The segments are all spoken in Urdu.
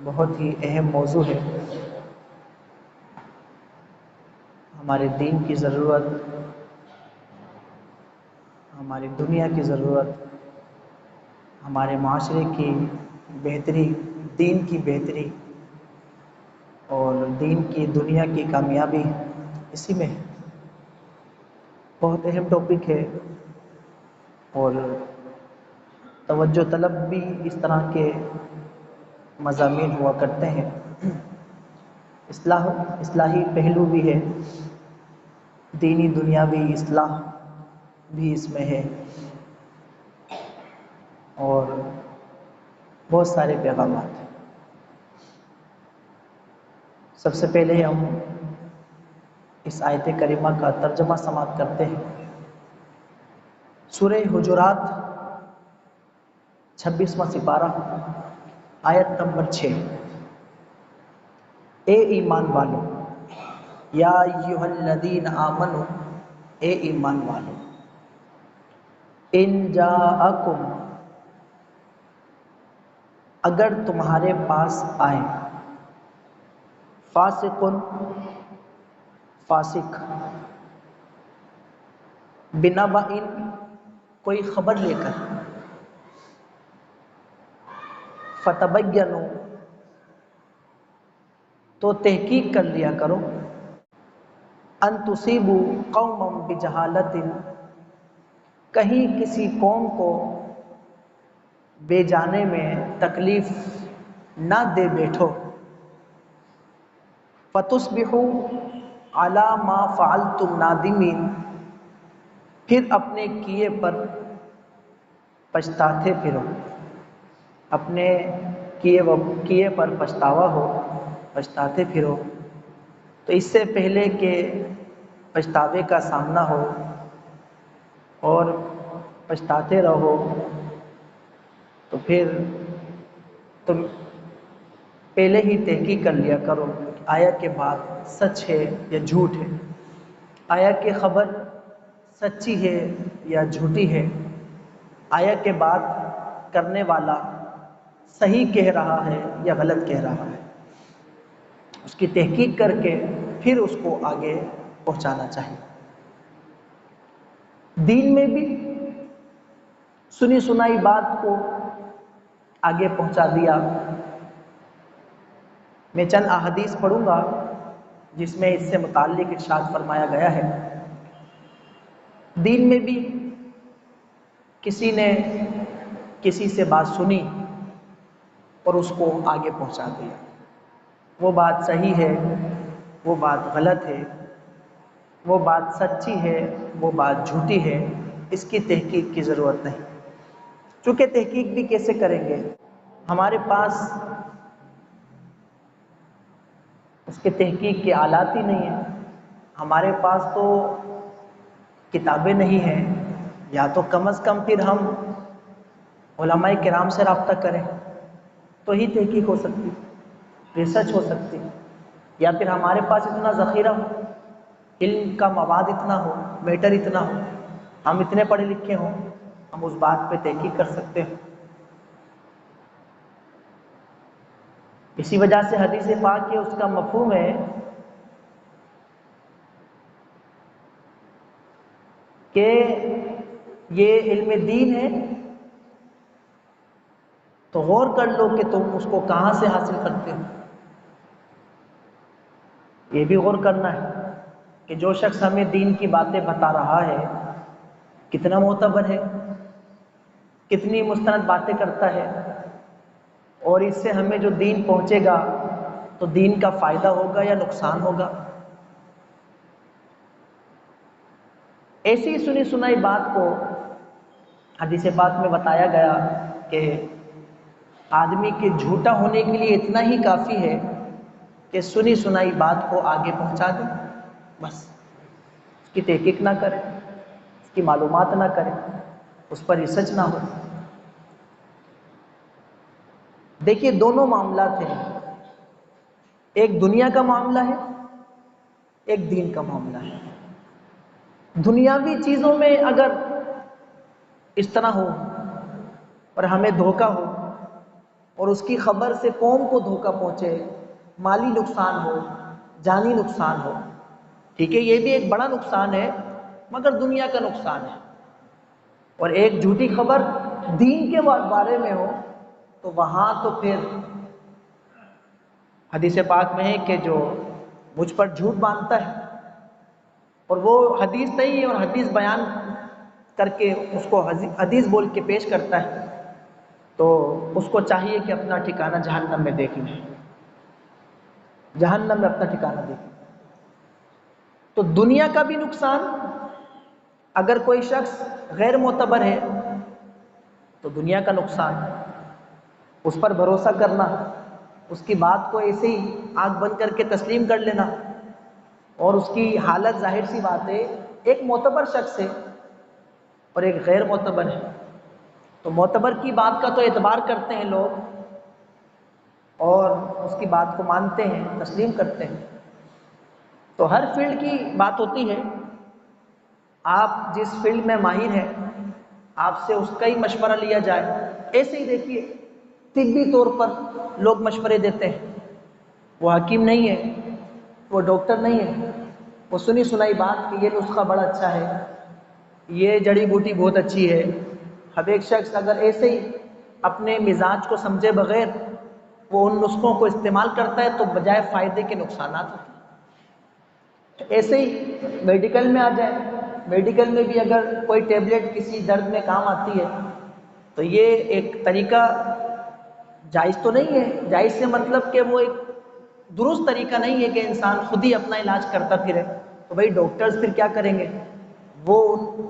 بہت ہی اہم موضوع ہے۔ ہمارے دین کی ضرورت، ہماری دنیا کی ضرورت، ہمارے معاشرے کی بہتری، دین کی بہتری اور دین کی دنیا کی کامیابی اسی میں ہے۔ بہت اہم ٹاپک ہے اور توجہ طلب بھی اس طرح کے مضامین ہوا کرتے ہیں۔ اصلاحی پہلو بھی ہے، دینی دنیاوی اصلاح بھی اس میں ہے اور بہت سارے پیغامات ہیں۔ سب سے پہلے ہم اس آیت کریمہ کا ترجمہ سماعت کرتے ہیں۔ سورہ حجرات 26واں سپارہ، آیت نمبر 6۔ اے ایمان والو، یا ایھا الذین آمنو، اے ایمان والو، ان جاءکم، اگر تمہارے پاس آئے، فاسق، فاسق، بنبأ، کوئی خبر لے کر، فتبینوا، تو تحقیق کر لیا کرو، ان تصیبوا قوما بجہالۃ، کہیں کسی قوم کو بے جانے میں تکلیف نہ دے بیٹھو، فتصبحوا علی ما فعلتم نادمین، پھر اپنے کیے پر پچھتاتے پھرو، اپنے کیے پر پچھتاوا ہو، پچھتاتے پھرو۔ تو اس سے پہلے کہ پچھتاوے کا سامنا ہو اور پچھتاتے رہو، تو پھر تم پہلے ہی تحقیق کر لیا کرو کہ آیا کہ بات سچ ہے یا جھوٹ ہے، آیا کہ خبر سچی ہے یا جھوٹی ہے، آیا کہ بات کرنے والا صحیح کہہ رہا ہے یا غلط کہہ رہا ہے۔ اس کی تحقیق کر کے پھر اس کو آگے پہنچانا چاہیے۔ دین میں بھی سنی سنائی بات کو آگے پہنچا دیا۔ میں چند احادیث پڑھوں گا جس میں اس سے متعلق ارشاد فرمایا گیا ہے۔ دین میں بھی کسی نے کسی سے بات سنی اور اس کو آگے پہنچا دیا، وہ بات صحیح ہے، وہ بات غلط ہے، وہ بات سچی ہے، وہ بات جھوٹی ہے، اس کی تحقیق کی ضرورت نہیں۔ چونکہ تحقیق بھی کیسے کریں گے، ہمارے پاس اس کے تحقیق کے آلات ہی نہیں ہیں، ہمارے پاس تو کتابیں نہیں ہیں، یا تو کم از کم پھر ہم علماء کرام سے رابطہ کریں تو ہی تحقیق ہو سکتی، ریسرچ ہو سکتی، یا پھر ہمارے پاس اتنا ذخیرہ ہو، علم کا مواد اتنا ہو، میٹر اتنا ہو، ہم اتنے پڑھے لکھے ہوں، ہم اس بات پہ تحقیق کر سکتے ہیں۔ اسی وجہ سے حدیث پاک کے اس کا مفہوم ہے کہ یہ علم دین ہے تو غور کر لو کہ تم اس کو کہاں سے حاصل کرتے ہو۔ یہ بھی غور کرنا ہے کہ جو شخص ہمیں دین کی باتیں بتا رہا ہے کتنا معتبر ہے، کتنی مستند باتیں کرتا ہے، اور اس سے ہمیں جو دین پہنچے گا تو دین کا فائدہ ہوگا یا نقصان ہوگا۔ ایسی سنی سنائی بات کو حدیث پاک میں بتایا گیا کہ آدمی کے جھوٹا ہونے کے لیے اتنا ہی کافی ہے کہ سنی سنائی بات کو آگے پہنچا دے، بس اس کی تحقیق نہ کرے، اس کی معلومات نہ کرے، اس پر ریسرچ نہ ہو۔ دیکھیے دونوں معاملات ہیں، ایک دنیا کا معاملہ ہے، ایک دین کا معاملہ ہے۔ دنیاوی چیزوں میں اگر اس طرح ہو اور ہمیں دھوکہ ہو اور اس کی خبر سے قوم کو دھوکہ پہنچے، مالی نقصان ہو، جانی نقصان ہو، ٹھیک ہے یہ بھی ایک بڑا نقصان ہے مگر دنیا کا نقصان ہے۔ اور ایک جھوٹی خبر دین کے بارے میں ہو تو وہاں تو پھر حدیث پاک میں ہے کہ جو مجھ پر جھوٹ باندھتا ہے اور وہ حدیث نہیں ہے اور حدیث بیان کر کے اس کو حدیث بول کے پیش کرتا ہے تو اس کو چاہیے کہ اپنا ٹھکانہ جہنم میں دیکھ لے، جہنم میں اپنا ٹھکانہ دیکھ لے۔ تو دنیا کا بھی نقصان، اگر کوئی شخص غیر معتبر ہے تو دنیا کا نقصان، اس پر بھروسہ کرنا، اس کی بات کو ایسے ہی آنکھ بند کر کے تسلیم کر لینا، اور اس کی حالت ظاہر سی بات ہے ایک معتبر شخص ہے اور ایک غیر معتبر ہے، تو معتبر کی بات کا تو اعتبار کرتے ہیں لوگ اور اس کی بات کو مانتے ہیں، تسلیم کرتے ہیں۔ تو ہر فیلڈ کی بات ہوتی ہے، آپ جس فیلڈ میں ماہر ہیں آپ سے اس کا ہی مشورہ لیا جائے۔ ایسے ہی دیکھیے طبی طور پر لوگ مشورے دیتے ہیں، وہ حکیم نہیں ہے، وہ ڈاکٹر نہیں ہے، وہ سنی سنائی بات کہ یہ نسخہ بڑا اچھا ہے، یہ جڑی بوٹی بہت اچھی ہے۔ اب ایک شخص اگر ایسے ہی اپنے مزاج کو سمجھے بغیر وہ ان نسخوں کو استعمال کرتا ہے تو بجائے فائدے کے نقصانات ہوتے ہیں۔ ایسے ہی میڈیکل میں آ جائے، میڈیکل میں بھی اگر کوئی ٹیبلٹ کسی درد میں کام آتی ہے تو یہ ایک طریقہ جائز تو نہیں ہے، جائز سے مطلب کہ وہ ایک درست طریقہ نہیں ہے کہ انسان خود ہی اپنا علاج کرتا پھرے، تو بھائی ڈاکٹرز پھر کیا کریں گے؟ وہ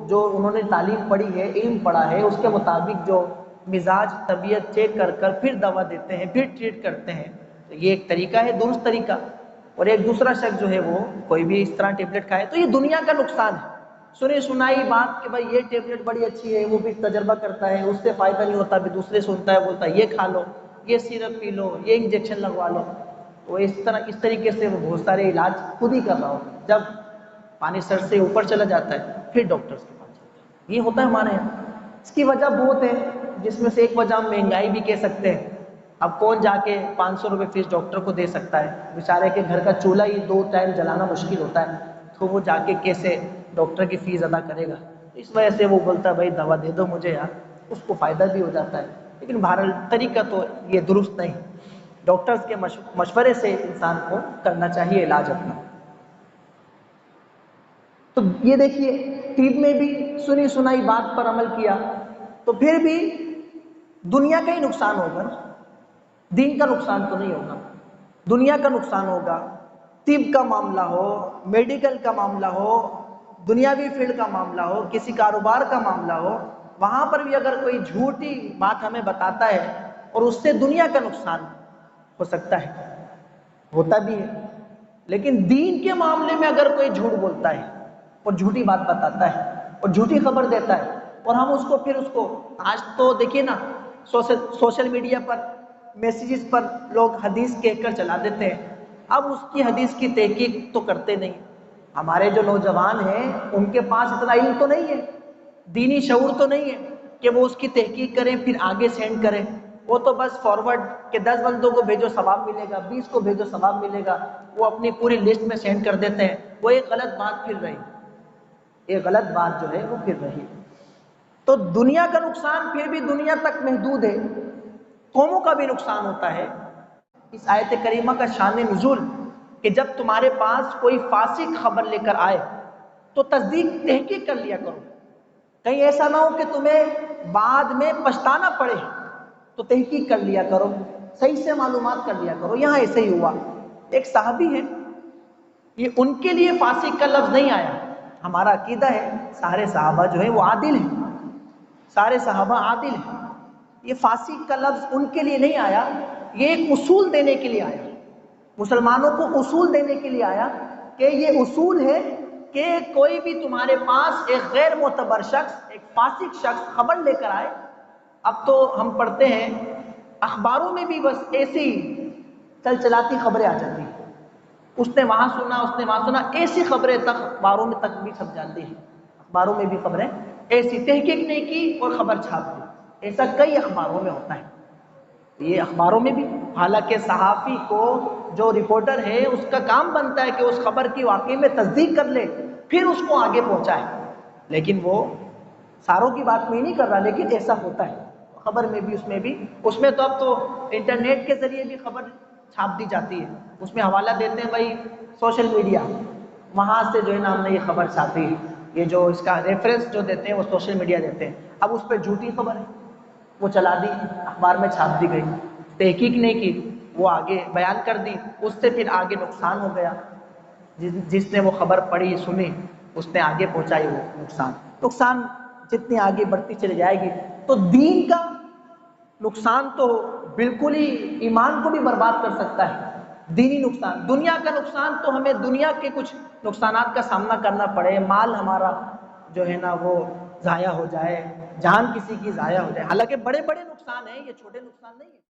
جو انہوں نے تعلیم پڑھی ہے، علم پڑھا ہے، اس کے مطابق جو مزاج طبیعت چیک کر کر پھر دوا دیتے ہیں، پھر ٹریٹ کرتے ہیں، تو یہ ایک طریقہ ہے، درست طریقہ۔ اور ایک دوسرا شخص جو ہے وہ کوئی بھی اس طرح ٹیبلٹ کھائے تو یہ دنیا کا نقصان ہے، سنی سنائی بات کہ بھائی یہ ٹیبلٹ بڑی اچھی ہے، وہ بھی تجربہ کرتا ہے، اس سے فائدہ نہیں ہوتا، بھی دوسرے سنتا ہے بولتا ہے یہ کھا لو، یہ سیرپ پی لو، یہ انجیکشن لگوا لو، تو اس طریقے سے وہ بہت سارے علاج خود ہی کر رہا ہوتا ہے۔ جب پانی سر سے اوپر چلا جاتا ہے پھر ڈاکٹرز کے پاس جاتا ہے۔ یہ ہوتا ہے ہمارے یہاں۔ اس کی وجہ بہت ہے، جس میں سے ایک وجہ ہم مہنگائی بھی کہہ سکتے ہیں۔ اب کون جا کے 500 روپے فیس ڈاکٹر کو دے سکتا ہے؟ بیچارے کے گھر کا چولہا ہی 2 ٹائم جلانا مشکل ہوتا ہے، تو وہ جا کے کیسے ڈاکٹر کی فیس ادا کرے گا؟ اس وجہ سے وہ بولتا ہے بھائی دوا دے دو مجھے یار، اس کو فائدہ بھی ہو جاتا ہے۔ لیکن بہرحال طریقہ تو یہ درست نہیں، ڈاکٹرز کے مشورے سے انسان کو کرنا چاہیے علاج اپنا۔ تو یہ دیکھیے طب میں بھی سنی سنائی بات پر عمل کیا تو پھر بھی دنیا کا ہی نقصان ہوگا نا، دین کا نقصان تو نہیں ہوگا، دنیا کا نقصان ہوگا۔ طب کا معاملہ ہو، میڈیکل کا معاملہ ہو، دنیاوی فیلڈ کا معاملہ ہو، کسی کاروبار کا معاملہ ہو، وہاں پر بھی اگر کوئی جھوٹی بات ہمیں بتاتا ہے اور اس سے دنیا کا نقصان ہو سکتا ہے، ہوتا بھی ہے۔ لیکن دین کے معاملے میں اگر کوئی جھوٹ بولتا ہے اور جھوٹی بات بتاتا ہے اور جھوٹی خبر دیتا ہے اور ہم اس کو آج تو دیکھیے نا سوشل میڈیا پر میسیجز پر لوگ حدیث کہہ کر چلا دیتے ہیں، اب اس کی حدیث کی تحقیق تو کرتے نہیں۔ ہمارے جو نوجوان ہیں ان کے پاس اتنا علم تو نہیں ہے، دینی شعور تو نہیں ہے کہ وہ اس کی تحقیق کریں پھر آگے سینڈ کریں، وہ تو بس فارورڈ کہ 10 بندوں کو بھیجو ثواب ملے گا، 20 کو بھیجو ثواب ملے گا، وہ اپنی پوری لسٹ میں سینڈ کر دیتے ہیں، وہ ایک غلط بات پھر رہی، ایک غلط بات جو ہے وہ پھر رہی۔ تو دنیا کا نقصان پھر بھی دنیا تک محدود ہے، قوموں کا بھی نقصان ہوتا ہے۔ اس آیت کریمہ کا شان نزول کہ جب تمہارے پاس کوئی فاسق خبر لے کر آئے تو تحقیق کر لیا کرو، کہیں ایسا نہ ہو کہ تمہیں بعد میں پچھتانا پڑے، تو تحقیق کر لیا کرو، صحیح سے معلومات کر لیا کرو۔ یہاں ایسے ہی ہوا، ایک صحابی ہے، یہ ان کے لیے فاسق کا لفظ نہیں آیا، ہمارا عقیدہ ہے سارے صحابہ جو ہیں وہ عادل ہیں، سارے صحابہ عادل ہیں، یہ فاسق کا لفظ ان کے لیے نہیں آیا، یہ ایک اصول دینے کے لیے آیا، مسلمانوں کو اصول دینے کے لیے آیا کہ یہ اصول ہے کہ کوئی بھی تمہارے پاس ایک غیر معتبر شخص، ایک فاسق شخص خبر لے کر آئے۔ اب تو ہم پڑھتے ہیں اخباروں میں بھی بس ایسی چل چلاتی خبریں آ جاتی ہیں، اس نے وہاں سنا، اس نے وہاں سنا، ایسی خبریں تک اخباروں میں تک بھی چھپ جاتی ہیں، اخباروں میں بھی خبریں ایسی، تحقیق نہیں کی اور خبر چھاپ دی، ایسا کئی اخباروں میں ہوتا ہے۔ یہ اخباروں میں بھی، حالانکہ صحافی کو، جو رپورٹر ہے، اس کا کام بنتا ہے کہ اس خبر کی واقعی میں تصدیق کر لے، پھر اس کو آگے پہنچائے، لیکن وہ ساروں کی بات میں نہیں کر رہا، لیکن ایسا ہوتا ہے خبر میں بھی، اس میں تو اب تو انٹرنیٹ کے ذریعے بھی خبر چھاپ دی جاتی ہے، اس میں حوالہ دیتے ہیں بھائی سوشل میڈیا، وہاں سے جو ہے نا ہم نے یہ خبر چھاپی، یہ جو اس کا ریفرنس جو دیتے ہیں وہ سوشل میڈیا دیتے ہیں، اب اس پہ جھوٹی خبر ہے، وہ چلا دی، اخبار میں چھاپ دی گئی، تحقیق نہیں کی، وہ آگے بیان کر دی، اس سے پھر آگے نقصان ہو گیا، جس نے وہ خبر پڑھی سنی اس نے آگے پہنچائی وہ نقصان جتنی آگے بڑھتی چلی جائے گی تو دین کا نقصان تو بالکل ہی ایمان کو بھی برباد کر سکتا ہے، دینی نقصان، دنیا کا نقصان تو ہمیں دنیا کے کچھ نقصانات کا سامنا کرنا پڑے، مال ہمارا جو ہے نا وہ ضائع ہو جائے، جان کسی کی ضائع ہو جائے، حالانکہ بڑے بڑے نقصان ہیں، یہ چھوٹے نقصان نہیں ہیں۔